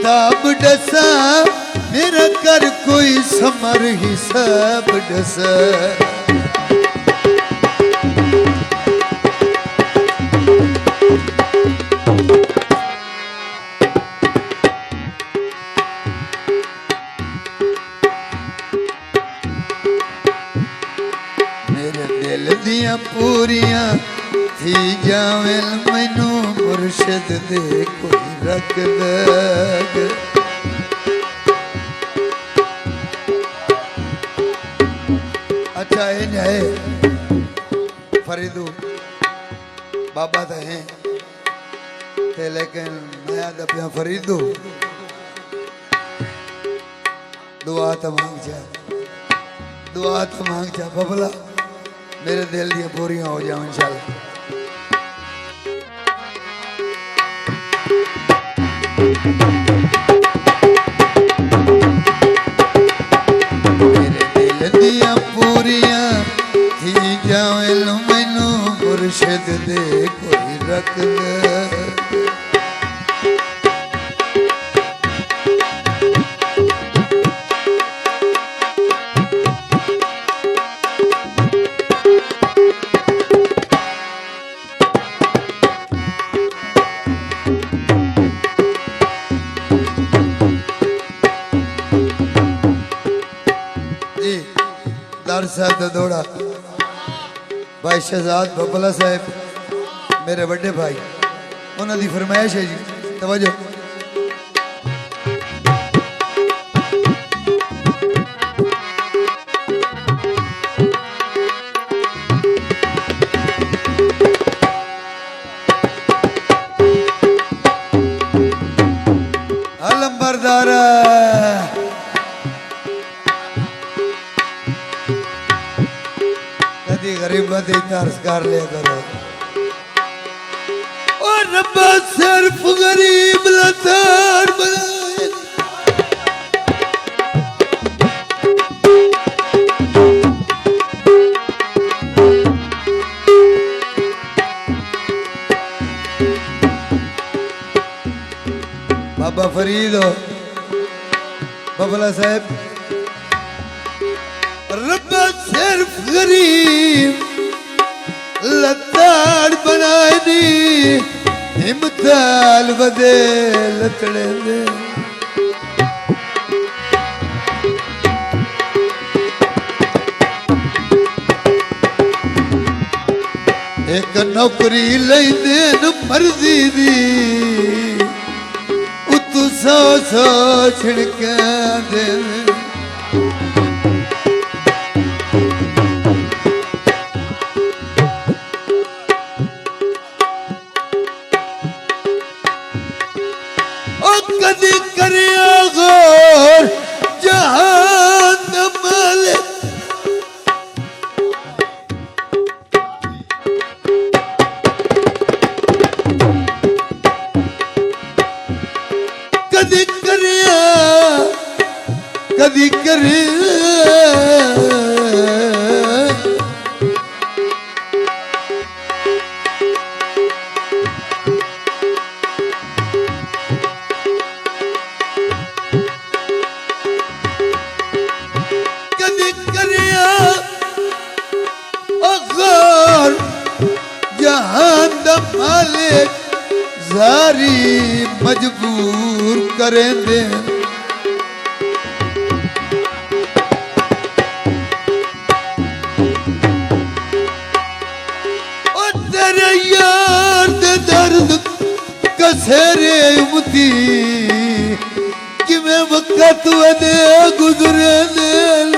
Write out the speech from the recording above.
किताब डसा मेरा कर कोई समर हिसाब डसा। मेरे दिल दिया पूरियां थी जावेल मैनू मुर्शद दे कोई रख दग। अच्छा ये है फरीदू बाबा तो हैं ते लेकिन मैं दबिया फरीदू दुआ तो मांग जा, दुआ तो मांग जा बबला मेरे दिल दी पूरियां हो जाओ इंशाल्लाह। मेरे दिल दिया पूरियां थी जावेल मैनू मुर्शद दे कोई रख दे। साहब दौड़ा भाई शहजाद बबला साहब मेरे बड़े भाई उन्होंने फरमाइश है जी तवज्जो। अलंबरदारा गरीबा दर्ज कर लिया करो और रब्बा सिर्फ गरीब लाचार बनाए। बाबा फरीद हो बबला साहब रब्बा सिर्फ गरीब लताड़ बनाए नी हिमताल बदे लतड़े दे। एक नौकरी लेंदे न मर्जी दी उतु सौ सौ छिड़का दे। कदी करिया गौर जहान मालिक कदी करिया कदी करिया मालिक जारी मजबूर करें दे। और तेरे यार दे दर्द कसेरे उमती कि मैं वक्त दे गुजरे दे।